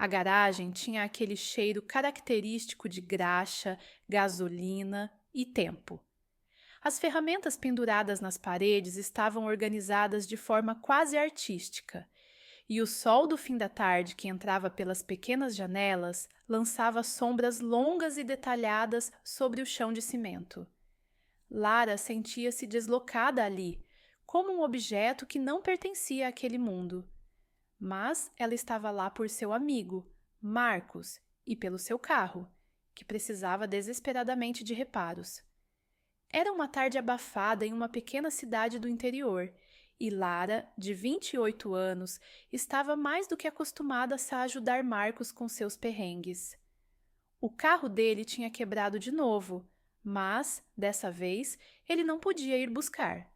A garagem tinha aquele cheiro característico de graxa, gasolina e tempo. As ferramentas penduradas nas paredes estavam organizadas de forma quase artística, e o sol do fim da tarde que entrava pelas pequenas janelas lançava sombras longas e detalhadas sobre o chão de cimento. Lara sentia-se deslocada ali, como um objeto que não pertencia àquele mundo. Mas ela estava lá por seu amigo, Marcos, e pelo seu carro, que precisava desesperadamente de reparos. Era uma tarde abafada em uma pequena cidade do interior, e Lara, de 28 anos, estava mais do que acostumada a ajudar Marcos com seus perrengues. O carro dele tinha quebrado de novo, mas, dessa vez, ele não podia ir buscar.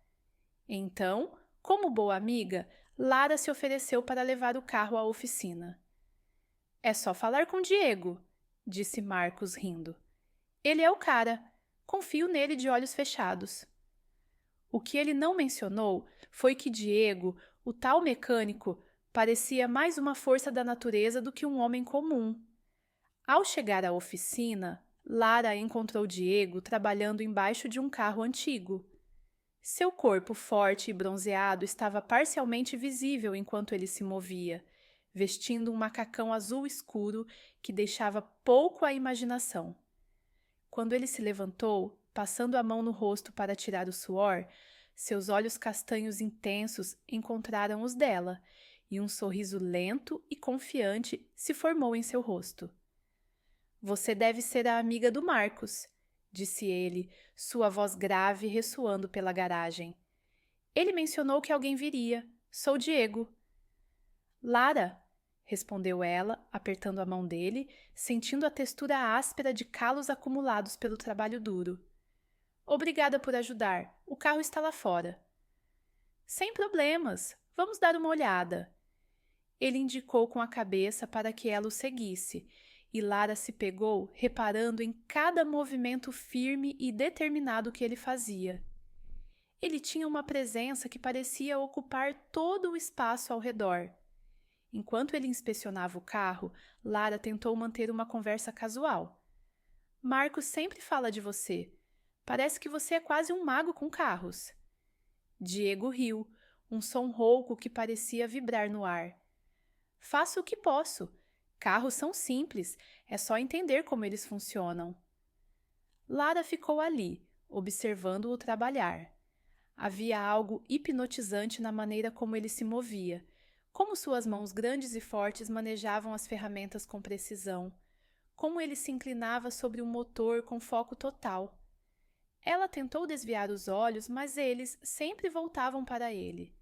Então, como boa amiga, Lara se ofereceu para levar o carro à oficina. "É só falar com Diego", disse Marcos rindo. "Ele é o cara. Confio nele de olhos fechados." O que ele não mencionou foi que Diego, o tal mecânico, parecia mais uma força da natureza do que um homem comum. Ao chegar à oficina, Lara encontrou Diego trabalhando embaixo de um carro antigo. Seu corpo forte e bronzeado estava parcialmente visível enquanto ele se movia, vestindo um macacão azul escuro que deixava pouco à imaginação. Quando ele se levantou, passando a mão no rosto para tirar o suor, seus olhos castanhos intensos encontraram os dela, e um sorriso lento e confiante se formou em seu rosto. "Você deve ser a amiga do Marcos", disse ele, sua voz grave ressoando pela garagem. "Ele mencionou que alguém viria. Sou Diego." "Lara", respondeu ela, apertando a mão dele, sentindo a textura áspera de calos acumulados pelo trabalho duro. "Obrigada por ajudar. O carro está lá fora." "Sem problemas. Vamos dar uma olhada." Ele indicou com a cabeça para que ela o seguisse, e Lara se pegou reparando em cada movimento firme e determinado que ele fazia. Ele tinha uma presença que parecia ocupar todo o espaço ao redor. Enquanto ele inspecionava o carro, Lara tentou manter uma conversa casual. "Marcos sempre fala de você. Parece que você é quase um mago com carros." Diego riu, um som rouco que parecia vibrar no ar. "Faço o que posso. Carros são simples, é só entender como eles funcionam." Lara ficou ali, observando-o trabalhar. Havia algo hipnotizante na maneira como ele se movia, como suas mãos grandes e fortes manejavam as ferramentas com precisão, como ele se inclinava sobre o motor com foco total. Ela tentou desviar os olhos, mas eles sempre voltavam para ele.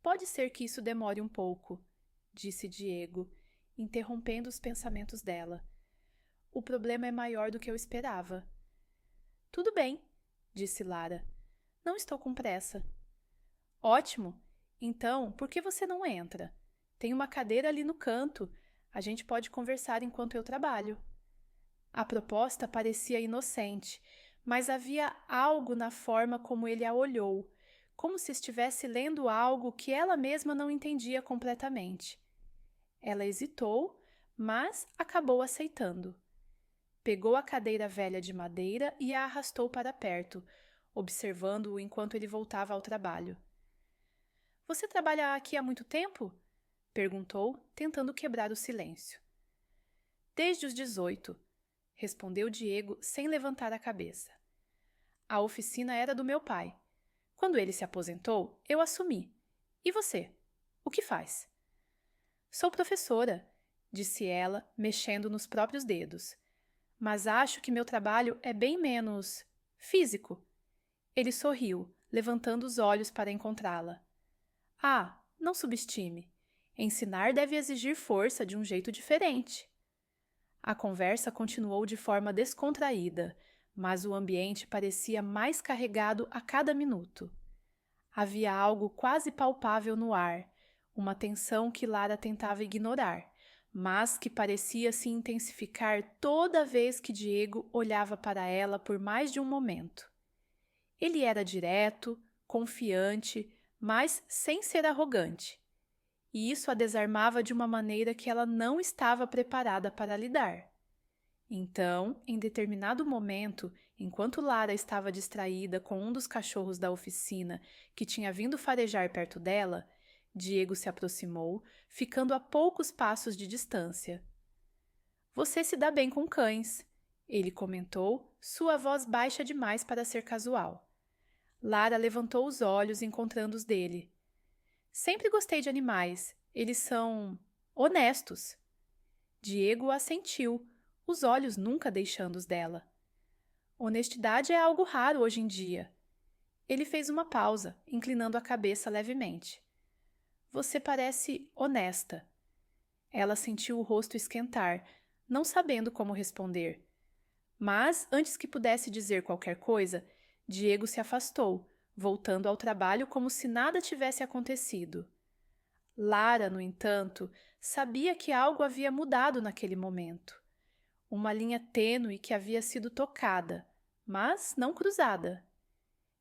"Pode ser que isso demore um pouco", disse Diego, interrompendo os pensamentos dela. "O problema é maior do que eu esperava." "Tudo bem", disse Lara. "Não estou com pressa." "Ótimo! Então, por que você não entra? Tem uma cadeira ali no canto. A gente pode conversar enquanto eu trabalho." A proposta parecia inocente, mas havia algo na forma como ele a olhou, como se estivesse lendo algo que ela mesma não entendia completamente. Ela hesitou, mas acabou aceitando. Pegou a cadeira velha de madeira e a arrastou para perto, observando-o enquanto ele voltava ao trabalho. "Você trabalha aqui há muito tempo?" perguntou, tentando quebrar o silêncio. "Desde os 18", respondeu Diego sem levantar a cabeça. "A oficina era do meu pai. Quando ele se aposentou, eu assumi. E você? O que faz?" "Sou professora", disse ela, mexendo nos próprios dedos. "Mas acho que meu trabalho é bem menos físico." Ele sorriu, levantando os olhos para encontrá-la. "Ah, não subestime. Ensinar deve exigir força de um jeito diferente." A conversa continuou de forma descontraída, mas o ambiente parecia mais carregado a cada minuto. Havia algo quase palpável no ar, uma tensão que Lara tentava ignorar, mas que parecia se intensificar toda vez que Diego olhava para ela por mais de um momento. Ele era direto, confiante, mas sem ser arrogante. e isso a desarmava de uma maneira que ela não estava preparada para lidar. Então, em determinado momento, enquanto Lara estava distraída com um dos cachorros da oficina que tinha vindo farejar perto dela, Diego se aproximou, ficando a poucos passos de distância. "Você se dá bem com cães", ele comentou, sua voz baixa demais para ser casual. Lara levantou os olhos, encontrando os dele. "Sempre gostei de animais. Eles são honestos." Diego assentiu, os olhos nunca deixando os dela. "Honestidade é algo raro hoje em dia." Ele fez uma pausa, inclinando a cabeça levemente. "Você parece honesta." Ela sentiu o rosto esquentar, não sabendo como responder. Mas, antes que pudesse dizer qualquer coisa, Diego se afastou, voltando ao trabalho como se nada tivesse acontecido. Lara, no entanto, sabia que algo havia mudado naquele momento. Uma linha tênue que havia sido tocada, mas não cruzada.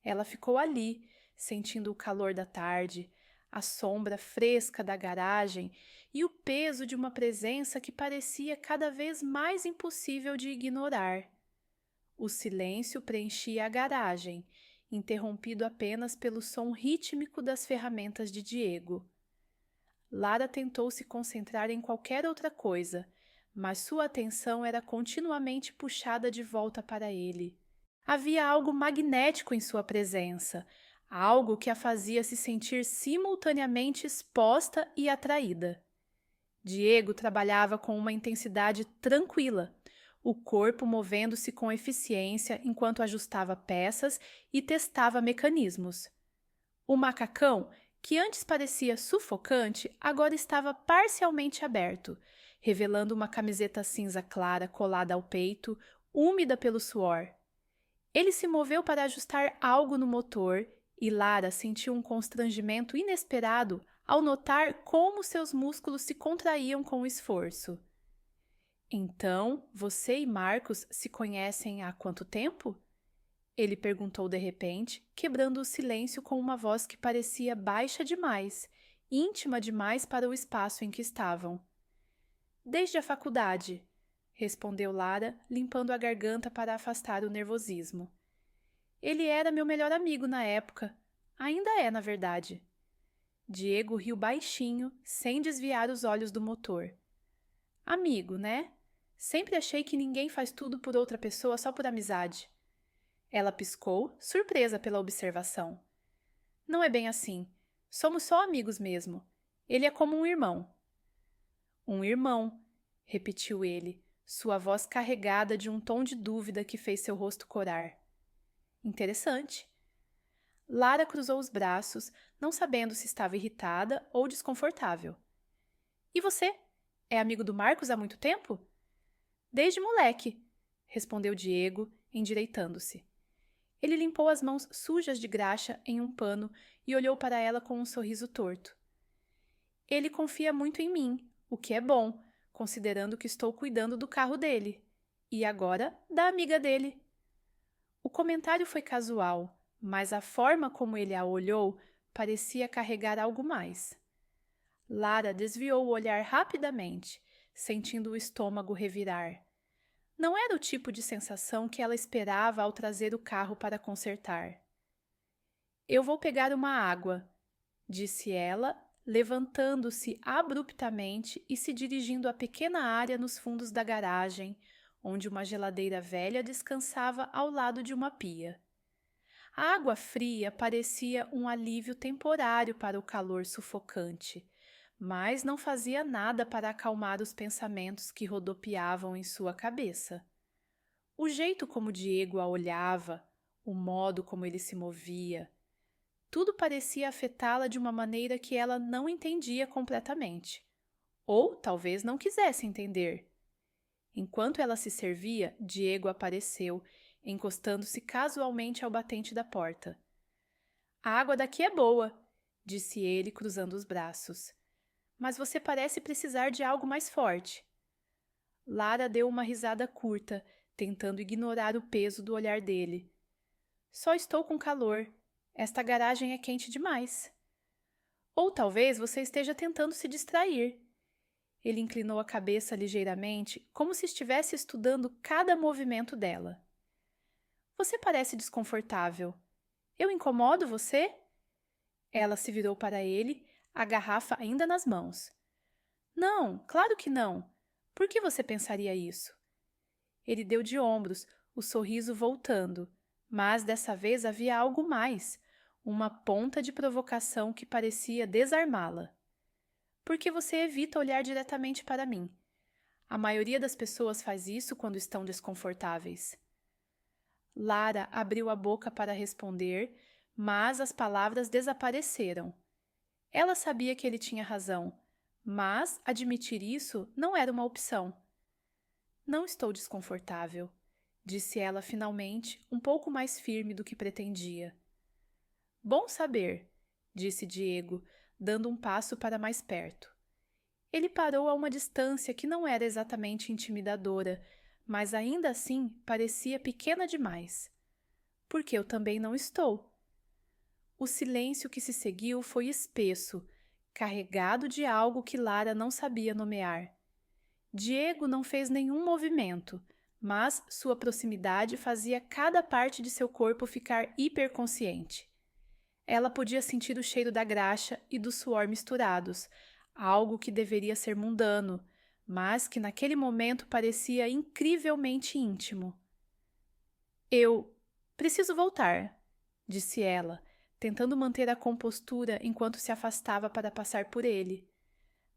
Ela ficou ali, sentindo o calor da tarde, a sombra fresca da garagem e o peso de uma presença que parecia cada vez mais impossível de ignorar. O silêncio preenchia a garagem, interrompido apenas pelo som rítmico das ferramentas de Diego. Lara tentou se concentrar em qualquer outra coisa, mas sua atenção era continuamente puxada de volta para ele. Havia algo magnético em sua presença, algo que a fazia se sentir simultaneamente exposta e atraída. Diego trabalhava com uma intensidade tranquila, o corpo movendo-se com eficiência enquanto ajustava peças e testava mecanismos. O macacão, que antes parecia sufocante, agora estava parcialmente aberto, revelando uma camiseta cinza clara colada ao peito, úmida pelo suor. Ele se moveu para ajustar algo no motor e Lara sentiu um constrangimento inesperado ao notar como seus músculos se contraíam com o esforço. "Então, você e Marcos se conhecem há quanto tempo?" Ele perguntou de repente, quebrando o silêncio com uma voz que parecia baixa demais, íntima demais para o espaço em que estavam. "Desde a faculdade", respondeu Lara, limpando a garganta para afastar o nervosismo. "Ele era meu melhor amigo na época. Ainda é, na verdade." Diego riu baixinho, sem desviar os olhos do motor. "Amigo, né? Sempre achei que ninguém faz tudo por outra pessoa só por amizade." Ela piscou, surpresa pela observação. "Não é bem assim. Somos só amigos mesmo. Ele é como um irmão." "Um irmão", repetiu ele, sua voz carregada de um tom de dúvida que fez seu rosto corar. "Interessante." Lara cruzou os braços, não sabendo se estava irritada ou desconfortável. "E você? É amigo do Marcos há muito tempo?" "Desde moleque", respondeu Diego, endireitando-se. Ele limpou as mãos sujas de graxa em um pano e olhou para ela com um sorriso torto. "Ele confia muito em mim, o que é bom, considerando que estou cuidando do carro dele. E agora, da amiga dele." O comentário foi casual, mas a forma como ele a olhou parecia carregar algo mais. Lara desviou o olhar rapidamente, sentindo o estômago revirar. Não era o tipo de sensação que ela esperava ao trazer o carro para consertar. "Eu vou pegar uma água", disse ela, levantando-se abruptamente e se dirigindo à pequena área nos fundos da garagem, onde uma geladeira velha descansava ao lado de uma pia. A água fria parecia um alívio temporário para o calor sufocante, mas não fazia nada para acalmar os pensamentos que rodopiavam em sua cabeça. O jeito como Diego a olhava, o modo como ele se movia, tudo parecia afetá-la de uma maneira que ela não entendia completamente. Ou talvez não quisesse entender. Enquanto ela se servia, Diego apareceu, encostando-se casualmente ao batente da porta. "A água daqui é boa", disse ele, cruzando os braços. "Mas você parece precisar de algo mais forte." Lara deu uma risada curta, tentando ignorar o peso do olhar dele. "Só estou com calor. Esta garagem é quente demais." Ou talvez você esteja tentando se distrair. Ele inclinou a cabeça ligeiramente, como se estivesse estudando cada movimento dela. Você parece desconfortável. Eu incomodo você? Ela se virou para ele, a garrafa ainda nas mãos. Não, claro que não. Por que você pensaria isso? Ele deu de ombros, o sorriso voltando, mas dessa vez havia algo mais, uma ponta de provocação que parecia desarmá-la. Por que você evita olhar diretamente para mim? A maioria das pessoas faz isso quando estão desconfortáveis. Lara abriu a boca para responder, mas as palavras desapareceram. Ela sabia que ele tinha razão, mas admitir isso não era uma opção. Não estou desconfortável, disse ela finalmente, um pouco mais firme do que pretendia. Bom saber, disse Diego, dando um passo para mais perto. Ele parou a uma distância que não era exatamente intimidadora, mas ainda assim parecia pequena demais. Porque eu também não estou. O silêncio que se seguiu foi espesso, carregado de algo que Lara não sabia nomear. Diego não fez nenhum movimento, mas sua proximidade fazia cada parte de seu corpo ficar hiperconsciente. Ela podia sentir o cheiro da graxa e do suor misturados, algo que deveria ser mundano, mas que naquele momento parecia incrivelmente íntimo. Eu preciso voltar, disse ela, tentando manter a compostura enquanto se afastava para passar por ele.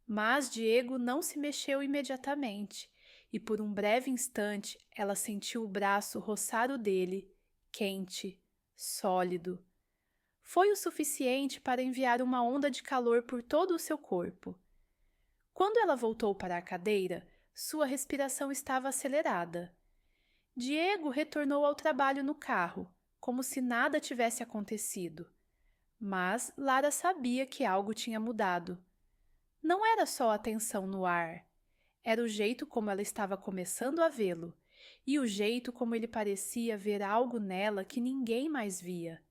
Mas Diego não se mexeu imediatamente, e por um breve instante ela sentiu o braço roçar o dele, quente, sólido. Foi o suficiente para enviar uma onda de calor por todo o seu corpo. Quando ela voltou para a cadeira, sua respiração estava acelerada. Diego retornou ao trabalho no carro, como se nada tivesse acontecido. Mas Lara sabia que algo tinha mudado. Não era só a tensão no ar. Era o jeito como ela estava começando a vê-lo, e o jeito como ele parecia ver algo nela que ninguém mais via.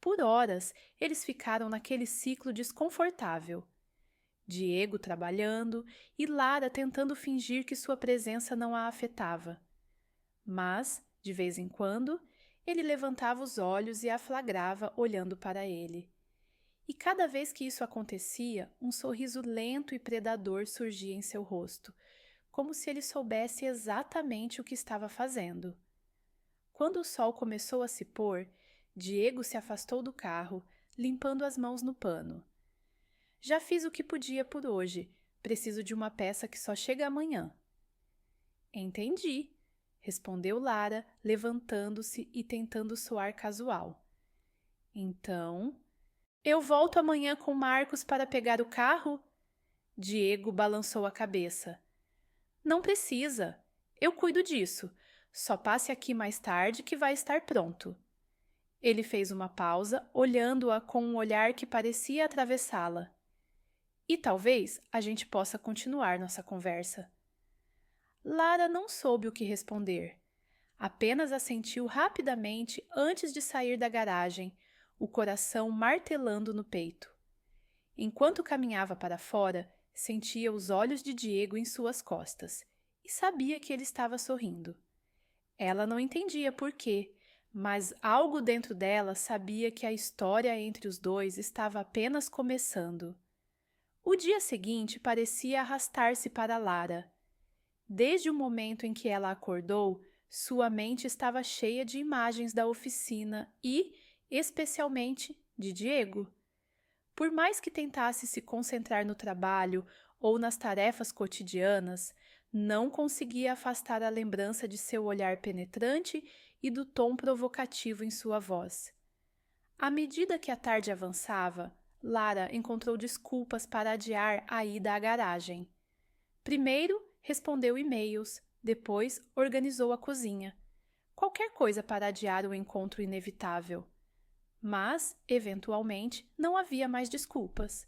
Por horas, eles ficaram naquele ciclo desconfortável. Diego trabalhando e Lara tentando fingir que sua presença não a afetava. Mas, de vez em quando, ele levantava os olhos e a flagrava olhando para ele. E cada vez que isso acontecia, um sorriso lento e predador surgia em seu rosto, como se ele soubesse exatamente o que estava fazendo. Quando o sol começou a se pôr, Diego se afastou do carro, limpando as mãos no pano. Já fiz o que podia por hoje. Preciso de uma peça que só chega amanhã. Entendi, respondeu Lara, levantando-se e tentando soar casual. Então, eu volto amanhã com Marcos para pegar o carro? Diego balançou a cabeça. Não precisa. Eu cuido disso. Só passe aqui mais tarde que vai estar pronto. Ele fez uma pausa, olhando-a com um olhar que parecia atravessá-la. E talvez a gente possa continuar nossa conversa. Lara não soube o que responder. Apenas assentiu rapidamente antes de sair da garagem, o coração martelando no peito. Enquanto caminhava para fora, sentia os olhos de Diego em suas costas e sabia que ele estava sorrindo. Ela não entendia por quê, mas algo dentro dela sabia que a história entre os dois estava apenas começando. O dia seguinte parecia arrastar-se para Lara. Desde o momento em que ela acordou, sua mente estava cheia de imagens da oficina e, especialmente, de Diego. Por mais que tentasse se concentrar no trabalho ou nas tarefas cotidianas, não conseguia afastar a lembrança de seu olhar penetrante e do tom provocativo em sua voz. À medida que a tarde avançava, Lara encontrou desculpas para adiar a ida à garagem. Primeiro, respondeu e-mails, depois organizou a cozinha. Qualquer coisa para adiar o encontro inevitável. Mas, eventualmente, não havia mais desculpas.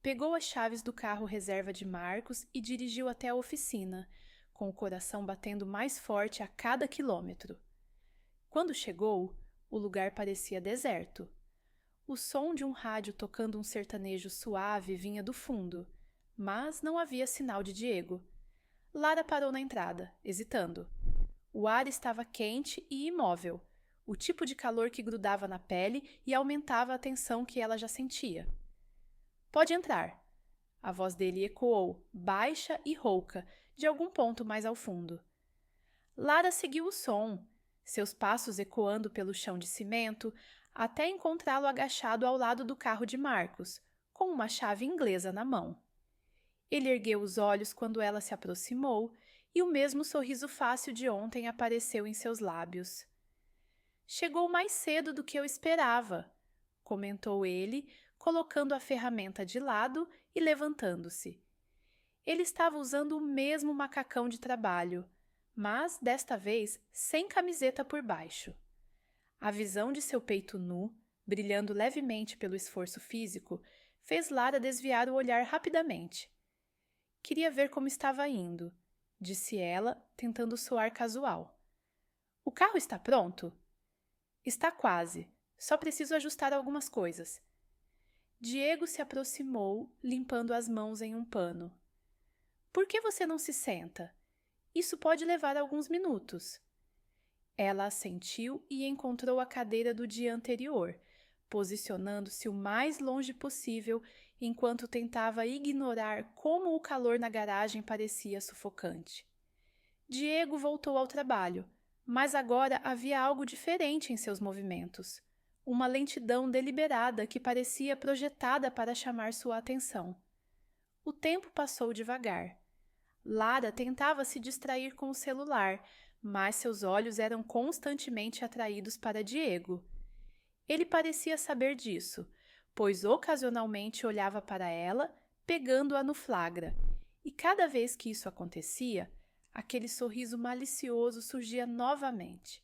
Pegou as chaves do carro reserva de Marcos e dirigiu até a oficina, com o coração batendo mais forte a cada quilômetro. Quando chegou, o lugar parecia deserto. O som de um rádio tocando um sertanejo suave vinha do fundo, mas não havia sinal de Diego. Lara parou na entrada, hesitando. O ar estava quente e imóvel, o tipo de calor que grudava na pele e aumentava a tensão que ela já sentia. Pode entrar. A voz dele ecoou, baixa e rouca, de algum ponto mais ao fundo. Lara seguiu o som, seus passos ecoando pelo chão de cimento, até encontrá-lo agachado ao lado do carro de Marcos, com uma chave inglesa na mão. Ele ergueu os olhos quando ela se aproximou e o mesmo sorriso fácil de ontem apareceu em seus lábios. Chegou mais cedo do que eu esperava, comentou ele, colocando a ferramenta de lado e levantando-se. Ele estava usando o mesmo macacão de trabalho, mas, desta vez, sem camiseta por baixo. A visão de seu peito nu, brilhando levemente pelo esforço físico, fez Lara desviar o olhar rapidamente. Queria ver como estava indo, disse ela, tentando soar casual. O carro está pronto? Está quase. Só preciso ajustar algumas coisas. Diego se aproximou, limpando as mãos em um pano. Por que você não se senta? Isso pode levar alguns minutos. Ela assentiu e encontrou a cadeira do dia anterior, posicionando-se o mais longe possível enquanto tentava ignorar como o calor na garagem parecia sufocante. Diego voltou ao trabalho, mas agora havia algo diferente em seus movimentos. Uma lentidão deliberada que parecia projetada para chamar sua atenção. O tempo passou devagar. Lara tentava se distrair com o celular, mas seus olhos eram constantemente atraídos para Diego. Ele parecia saber disso, pois ocasionalmente olhava para ela, pegando-a no flagra, e cada vez que isso acontecia, aquele sorriso malicioso surgia novamente.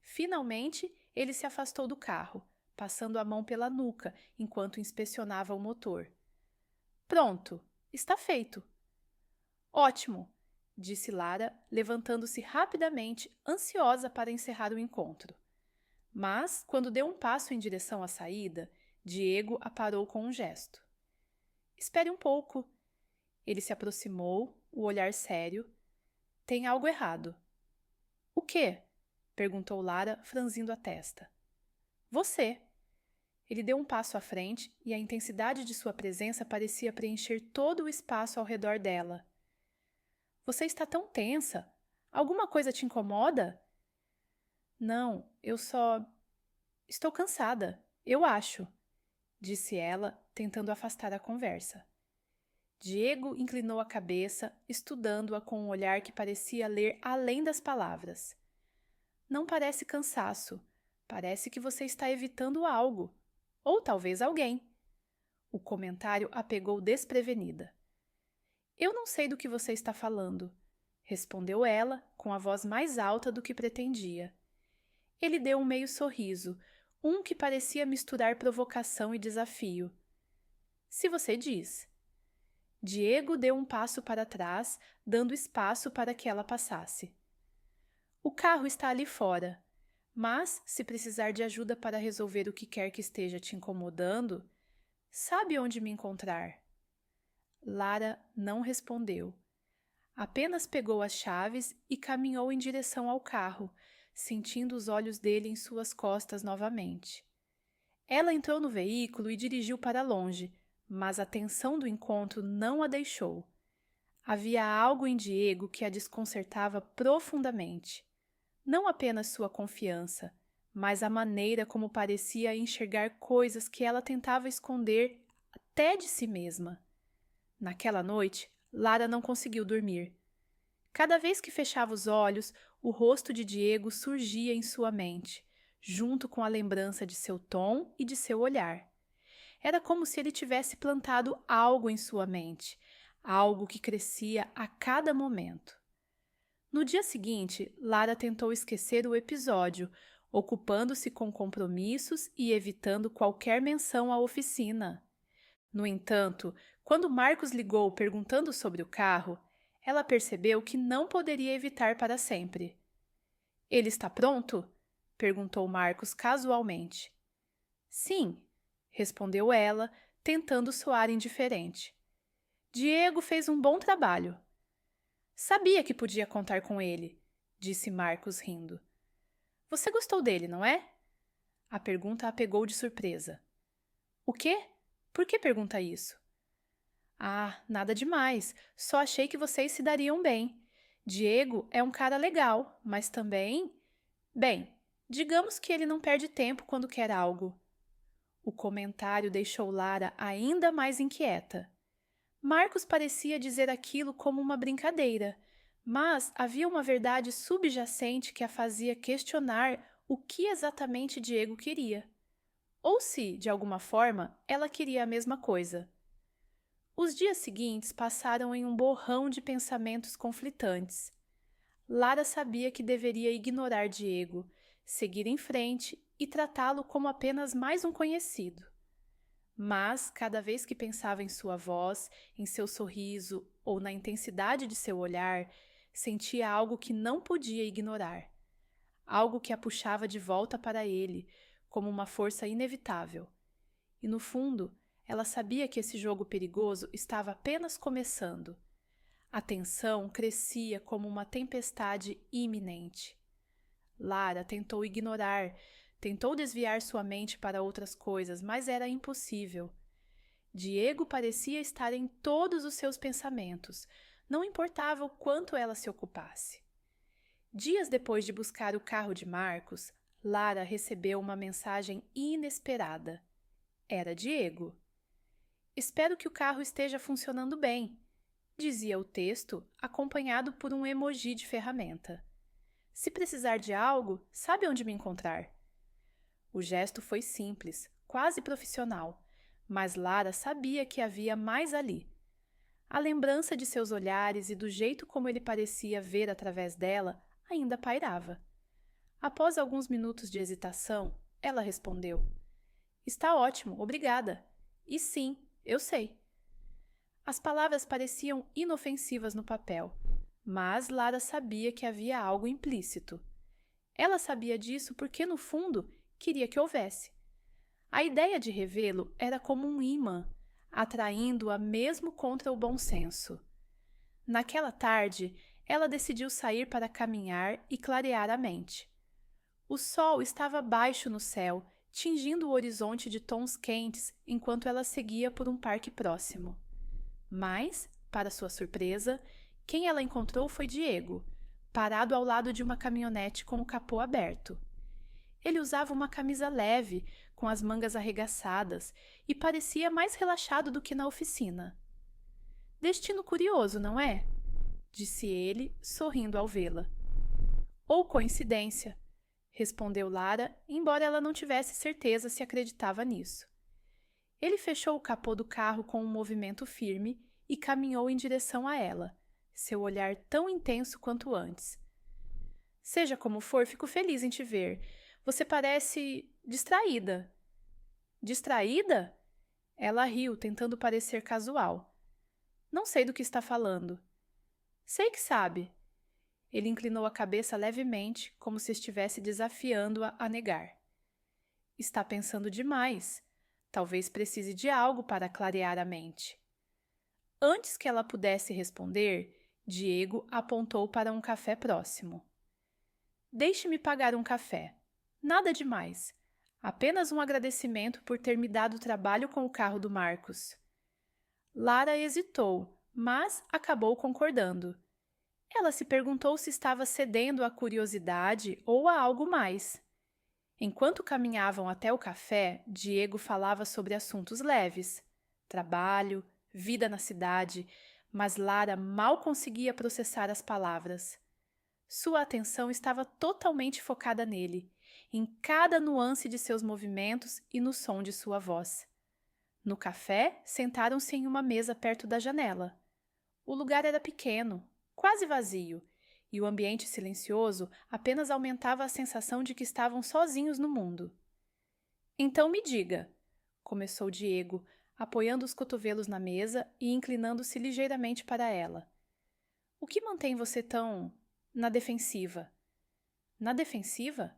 Finalmente, ele se afastou do carro, passando a mão pela nuca enquanto inspecionava o motor. Pronto, está feito. Ótimo, disse Lara, levantando-se rapidamente, ansiosa para encerrar o encontro. Mas, quando deu um passo em direção à saída, Diego a parou com um gesto. Espere um pouco. Ele se aproximou, o olhar sério. Tem algo errado. O quê? Perguntou Lara, franzindo a testa. Você. Ele deu um passo à frente e a intensidade de sua presença parecia preencher todo o espaço ao redor dela. Você está tão tensa. Alguma coisa te incomoda? Não, eu só... Estou cansada, eu acho, disse ela, tentando afastar a conversa. Diego inclinou a cabeça, estudando-a com um olhar que parecia ler além das palavras. Não parece cansaço. Parece que você está evitando algo. Ou talvez alguém. O comentário a pegou desprevenida. Eu não sei do que você está falando, respondeu ela, com a voz mais alta do que pretendia. Ele deu um meio sorriso, um que parecia misturar provocação e desafio. Se você diz. Diego deu um passo para trás, dando espaço para que ela passasse. O carro está ali fora, mas, se precisar de ajuda para resolver o que quer que esteja te incomodando, sabe onde me encontrar. Lara não respondeu. Apenas pegou as chaves e caminhou em direção ao carro, sentindo os olhos dele em suas costas novamente. Ela entrou no veículo e dirigiu para longe, mas a tensão do encontro não a deixou. Havia algo em Diego que a desconcertava profundamente. Não apenas sua confiança, mas a maneira como parecia enxergar coisas que ela tentava esconder até de si mesma. Naquela noite, Lara não conseguiu dormir. Cada vez que fechava os olhos, o rosto de Diego surgia em sua mente, junto com a lembrança de seu tom e de seu olhar. Era como se ele tivesse plantado algo em sua mente, algo que crescia a cada momento. No dia seguinte, Lara tentou esquecer o episódio, ocupando-se com compromissos e evitando qualquer menção à oficina. No entanto, quando Marcos ligou perguntando sobre o carro, ela percebeu que não poderia evitar para sempre. Ele está pronto? Perguntou Marcos casualmente. Sim, respondeu ela, tentando soar indiferente. Diego fez um bom trabalho. Sabia que podia contar com ele, disse Marcos rindo. Você gostou dele, não é? A pergunta a pegou de surpresa. O quê? Por que pergunta isso? Ah, nada demais. Só achei que vocês se dariam bem. Diego é um cara legal, mas também... Bem, digamos que ele não perde tempo quando quer algo. O comentário deixou Lara ainda mais inquieta. Marcos parecia dizer aquilo como uma brincadeira, mas havia uma verdade subjacente que a fazia questionar o que exatamente Diego queria. Ou se, de alguma forma, ela queria a mesma coisa. Os dias seguintes passaram em um borrão de pensamentos conflitantes. Lara sabia que deveria ignorar Diego, seguir em frente e tratá-lo como apenas mais um conhecido. Mas, cada vez que pensava em sua voz, em seu sorriso ou na intensidade de seu olhar, sentia algo que não podia ignorar. Algo que a puxava de volta para ele, como uma força inevitável. E, no fundo, ela sabia que esse jogo perigoso estava apenas começando. A tensão crescia como uma tempestade iminente. Lara tentou ignorar, tentou desviar sua mente para outras coisas, mas era impossível. Diego parecia estar em todos os seus pensamentos, não importava o quanto ela se ocupasse. Dias depois de buscar o carro de Marcos, Lara recebeu uma mensagem inesperada. Era Diego. Espero que o carro esteja funcionando bem, dizia o texto, acompanhado por um emoji de ferramenta. Se precisar de algo, sabe onde me encontrar. O gesto foi simples, quase profissional, mas Lara sabia que havia mais ali. A lembrança de seus olhares e do jeito como ele parecia ver através dela ainda pairava. Após alguns minutos de hesitação, ela respondeu: Está ótimo, obrigada. E sim, eu sei. As palavras pareciam inofensivas no papel, mas Lara sabia que havia algo implícito. Ela sabia disso porque, no fundo, queria que houvesse. A ideia de revê-lo era como um ímã, atraindo-a mesmo contra o bom senso. Naquela tarde, ela decidiu sair para caminhar e clarear a mente. O sol estava baixo no céu, tingindo o horizonte de tons quentes enquanto ela seguia por um parque próximo. Mas, para sua surpresa, quem ela encontrou foi Diego, parado ao lado de uma caminhonete com o capô aberto. Ele usava uma camisa leve, com as mangas arregaçadas, e parecia mais relaxado do que na oficina. Destino curioso, não é? Disse ele, sorrindo ao vê-la. Ou coincidência, respondeu Lara, embora ela não tivesse certeza se acreditava nisso. Ele fechou o capô do carro com um movimento firme e caminhou em direção a ela, seu olhar tão intenso quanto antes. Seja como for, fico feliz em te ver. Você parece distraída. Distraída? Ela riu, tentando parecer casual. Não sei do que está falando. Sei que sabe. Ele inclinou a cabeça levemente, como se estivesse desafiando-a a negar. Está pensando demais. Talvez precise de algo para clarear a mente. Antes que ela pudesse responder, Diego apontou para um café próximo. Deixe-me pagar um café. Nada demais. Apenas um agradecimento por ter me dado trabalho com o carro do Marcos. Lara hesitou, mas acabou concordando. Ela se perguntou se estava cedendo à curiosidade ou a algo mais. Enquanto caminhavam até o café, Diego falava sobre assuntos leves. Trabalho, vida na cidade, mas Lara mal conseguia processar as palavras. Sua atenção estava totalmente focada nele, em cada nuance de seus movimentos e no som de sua voz. No café, sentaram-se em uma mesa perto da janela. O lugar era pequeno, quase vazio, e o ambiente silencioso apenas aumentava a sensação de que estavam sozinhos no mundo. Então me diga, começou Diego, apoiando os cotovelos na mesa e inclinando-se ligeiramente para ela. O que mantém você tão... na defensiva? Na defensiva?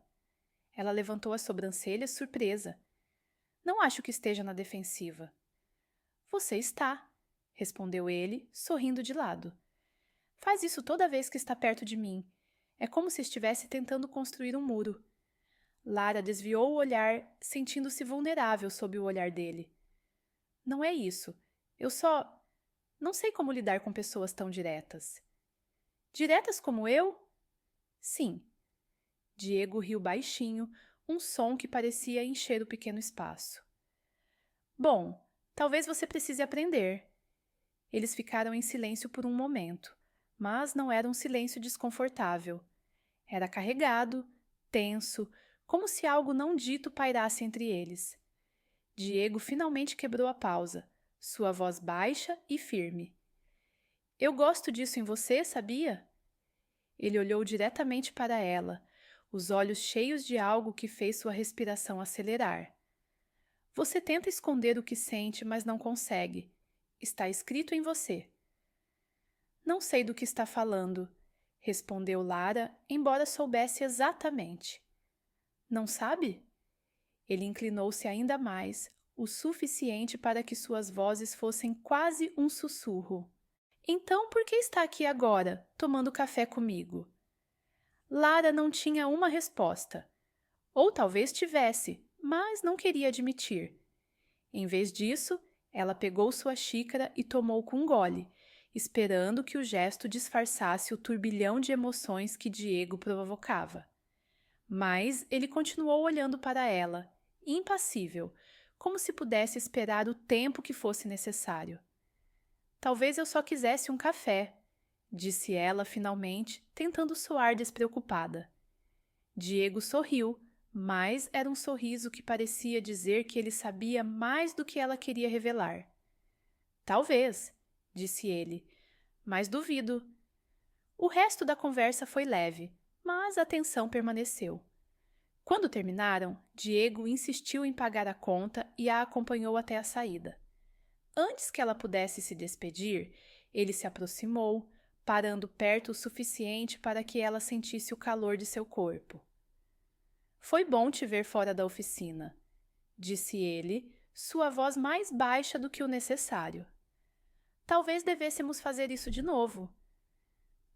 Ela levantou as sobrancelhas, surpresa. Não acho que esteja na defensiva. Você está, respondeu ele, sorrindo de lado. Faz isso toda vez que está perto de mim. É como se estivesse tentando construir um muro. Lara desviou o olhar, sentindo-se vulnerável sob o olhar dele. Não é isso. Eu só... Não sei como lidar com pessoas tão diretas. Diretas como eu? Sim. Diego riu baixinho, um som que parecia encher o pequeno espaço. Bom, talvez você precise aprender. Eles ficaram em silêncio por um momento, mas não era um silêncio desconfortável. Era carregado, tenso, como se algo não dito pairasse entre eles. Diego finalmente quebrou a pausa, sua voz baixa e firme. Eu gosto disso em você, sabia? Ele olhou diretamente para ela, os olhos cheios de algo que fez sua respiração acelerar. Você tenta esconder o que sente, mas não consegue. Está escrito em você. Não sei do que está falando, respondeu Lara, embora soubesse exatamente. Não sabe? Ele inclinou-se ainda mais, o suficiente para que suas vozes fossem quase um sussurro. Então, por que está aqui agora, tomando café comigo? Lara não tinha uma resposta. Ou talvez tivesse, mas não queria admitir. Em vez disso, ela pegou sua xícara e tomou com um gole, esperando que o gesto disfarçasse o turbilhão de emoções que Diego provocava. Mas ele continuou olhando para ela, impassível, como se pudesse esperar o tempo que fosse necessário. Talvez eu só quisesse um café, disse ela finalmente, tentando soar despreocupada. Diego sorriu, mas era um sorriso que parecia dizer que ele sabia mais do que ela queria revelar. Talvez, disse ele, mas duvido. O resto da conversa foi leve, mas a tensão permaneceu. Quando terminaram, Diego insistiu em pagar a conta e a acompanhou até a saída. Antes que ela pudesse se despedir, ele se aproximou, parando perto o suficiente para que ela sentisse o calor de seu corpo. Foi bom te ver fora da oficina, disse ele, sua voz mais baixa do que o necessário. Talvez devêssemos fazer isso de novo.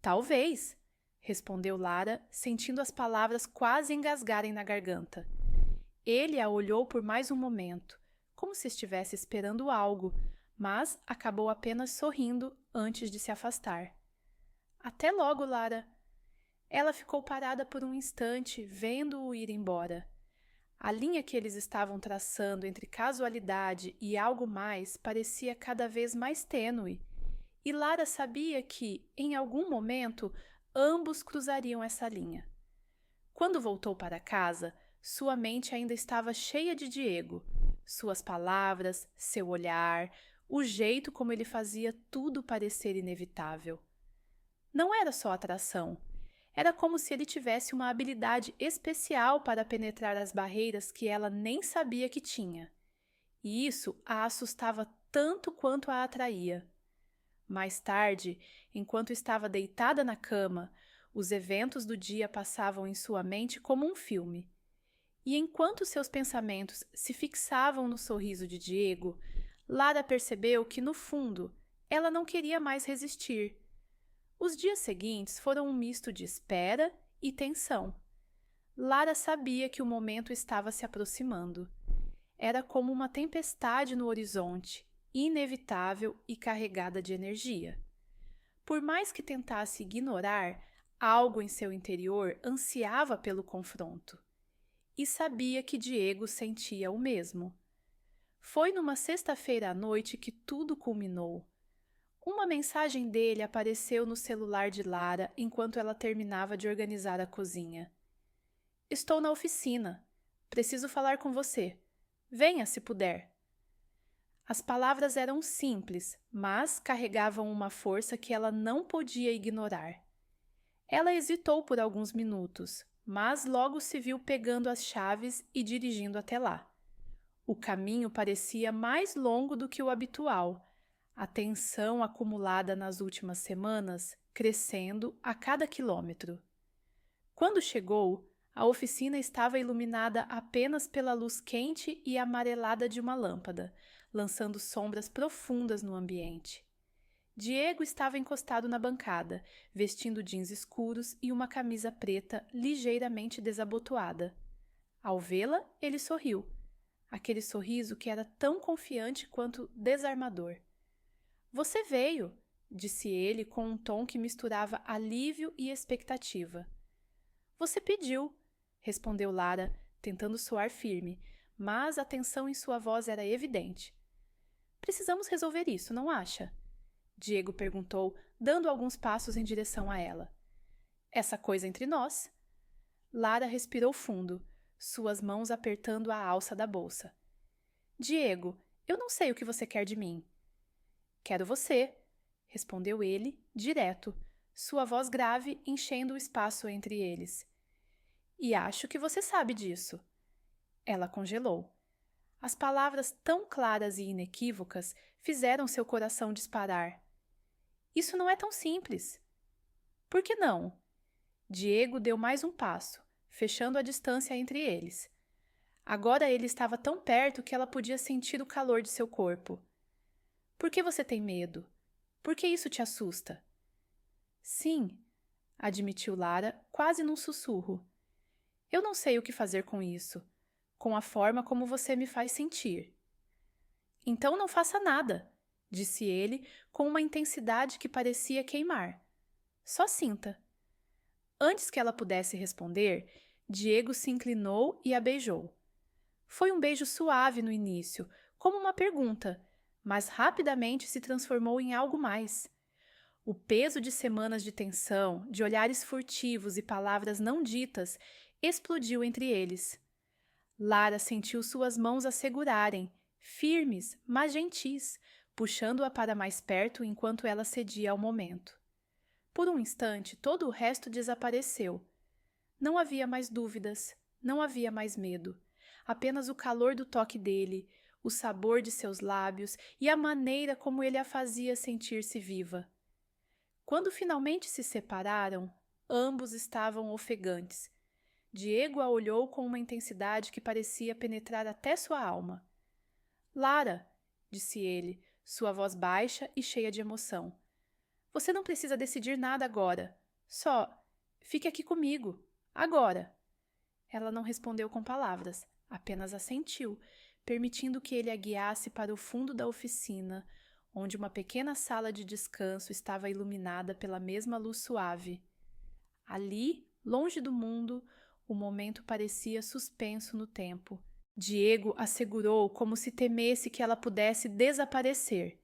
Talvez, respondeu Lara, sentindo as palavras quase engasgarem na garganta. Ele a olhou por mais um momento, como se estivesse esperando algo, mas acabou apenas sorrindo antes de se afastar. Até logo, Lara. Ela ficou parada por um instante, vendo-o ir embora. A linha que eles estavam traçando entre casualidade e algo mais parecia cada vez mais tênue, e Lara sabia que, em algum momento, ambos cruzariam essa linha. Quando voltou para casa, sua mente ainda estava cheia de Diego, suas palavras, seu olhar, o jeito como ele fazia tudo parecer inevitável. Não era só atração. Era como se ele tivesse uma habilidade especial para penetrar as barreiras que ela nem sabia que tinha. E isso a assustava tanto quanto a atraía. Mais tarde, enquanto estava deitada na cama, os eventos do dia passavam em sua mente como um filme. E enquanto seus pensamentos se fixavam no sorriso de Diego, Lara percebeu que, no fundo, ela não queria mais resistir. Os dias seguintes foram um misto de espera e tensão. Lara sabia que o momento estava se aproximando. Era como uma tempestade no horizonte, inevitável e carregada de energia. Por mais que tentasse ignorar, algo em seu interior ansiava pelo confronto. E sabia que Diego sentia o mesmo. Foi numa sexta-feira à noite que tudo culminou. Uma mensagem dele apareceu no celular de Lara enquanto ela terminava de organizar a cozinha. Estou na oficina. Preciso falar com você. Venha, se puder. As palavras eram simples, mas carregavam uma força que ela não podia ignorar. Ela hesitou por alguns minutos, mas logo se viu pegando as chaves e dirigindo até lá. O caminho parecia mais longo do que o habitual, a tensão acumulada nas últimas semanas crescendo a cada quilômetro. Quando chegou, A oficina estava iluminada apenas pela luz quente e amarelada de uma lâmpada, lançando sombras profundas no ambiente. Diego estava encostado na bancada, vestindo jeans escuros e uma camisa preta ligeiramente desabotoada. Ao vê-la, ele sorriu. Aquele sorriso que era tão confiante quanto desarmador. "Você veio", disse ele com um tom que misturava alívio e expectativa. "Você pediu", respondeu Lara, tentando soar firme, mas a tensão em sua voz era evidente. "Precisamos resolver isso, não acha?" Diego perguntou, dando alguns passos em direção a ela. "Essa coisa entre nós." Lara respirou fundo, suas mãos apertando a alça da bolsa. "Diego, eu não sei o que você quer de mim." "Quero você", respondeu ele, direto, sua voz grave enchendo o espaço entre eles. "E acho que você sabe disso." Ela congelou. As palavras tão claras e inequívocas fizeram seu coração disparar. "Isso não é tão simples." "Por que não?" Diego deu mais um passo, fechando a distância entre eles. Agora ele estava tão perto que ela podia sentir o calor de seu corpo. "Por que você tem medo? Por que isso te assusta?" "Sim", admitiu Lara, quase num sussurro. "Eu não sei o que fazer com isso, com a forma como você me faz sentir." "Então não faça nada", disse ele com uma intensidade que parecia queimar. "Só sinta." Antes que ela pudesse responder, Diego se inclinou e a beijou. Foi um beijo suave no início, como uma pergunta, mas rapidamente se transformou em algo mais. O peso de semanas de tensão, de olhares furtivos e palavras não ditas, explodiu entre eles. Lara sentiu suas mãos a segurarem, firmes, mas gentis, puxando-a para mais perto enquanto ela cedia ao momento. Por um instante, todo o resto desapareceu. Não havia mais dúvidas, não havia mais medo. Apenas o calor do toque dele, o sabor de seus lábios e a maneira como ele a fazia sentir-se viva. Quando finalmente se separaram, ambos estavam ofegantes. Diego a olhou com uma intensidade que parecia penetrar até sua alma. "Lara", disse ele, sua voz baixa e cheia de emoção. "Você não precisa decidir nada agora. Só fique aqui comigo, agora." Ela não respondeu com palavras, apenas assentiu, permitindo que ele a guiasse para o fundo da oficina, onde uma pequena sala de descanso estava iluminada pela mesma luz suave. Ali, longe do mundo, o momento parecia suspenso no tempo. Diego a segurou como se temesse que ela pudesse desaparecer,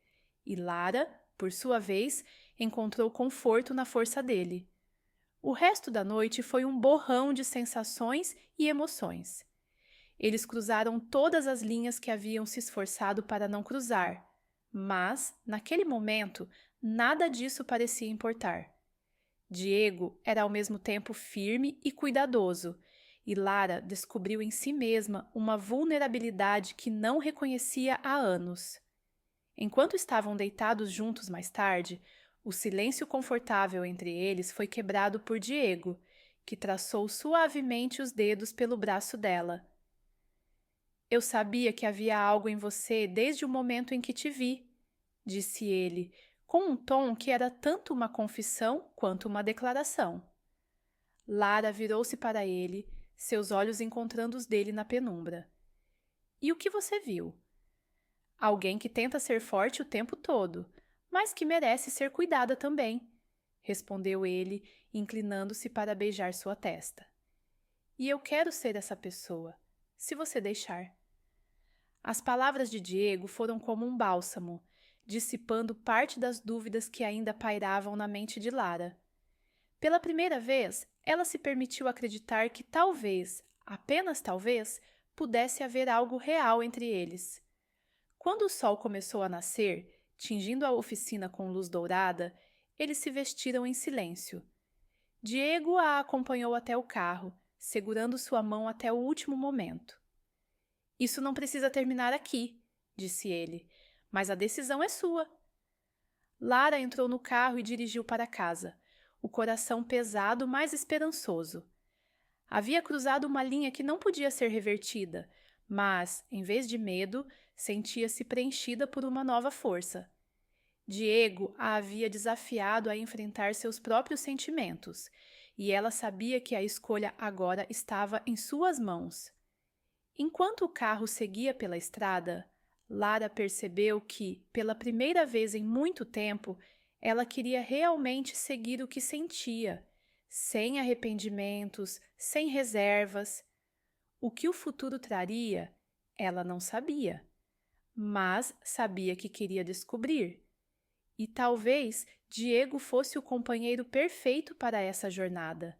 e Lara, por sua vez, encontrou conforto na força dele. O resto da noite foi um borrão de sensações e emoções. Eles cruzaram todas as linhas que haviam se esforçado para não cruzar, mas, naquele momento, nada disso parecia importar. Diego era ao mesmo tempo firme e cuidadoso, e Lara descobriu em si mesma uma vulnerabilidade que não reconhecia há anos. Enquanto estavam deitados juntos mais tarde, o silêncio confortável entre eles foi quebrado por Diego, que traçou suavemente os dedos pelo braço dela. "Eu sabia que havia algo em você desde o momento em que te vi", disse ele, com um tom que era tanto uma confissão quanto uma declaração. Lara virou-se para ele, seus olhos encontrando os dele na penumbra. "E o que você viu?" "Alguém que tenta ser forte o tempo todo, mas que merece ser cuidada também", respondeu ele, inclinando-se para beijar sua testa. "E eu quero ser essa pessoa, se você deixar." As palavras de Diego foram como um bálsamo, dissipando parte das dúvidas que ainda pairavam na mente de Lara. Pela primeira vez, ela se permitiu acreditar que talvez, apenas talvez, pudesse haver algo real entre eles. Quando o sol começou a nascer, tingindo a oficina com luz dourada, eles se vestiram em silêncio. Diego a acompanhou até o carro, segurando sua mão até o último momento. "Isso não precisa terminar aqui", disse ele, "mas a decisão é sua." Lara entrou no carro e dirigiu para casa, o coração pesado, mas esperançoso. Havia cruzado uma linha que não podia ser revertida, mas, em vez de medo, sentia-se preenchida por uma nova força. Diego a havia desafiado a enfrentar seus próprios sentimentos, e ela sabia que a escolha agora estava em suas mãos. Enquanto o carro seguia pela estrada, Lara percebeu que, pela primeira vez em muito tempo, ela queria realmente seguir o que sentia, sem arrependimentos, sem reservas. O que o futuro traria, ela não sabia, mas sabia que queria descobrir. E talvez Diego fosse o companheiro perfeito para essa jornada.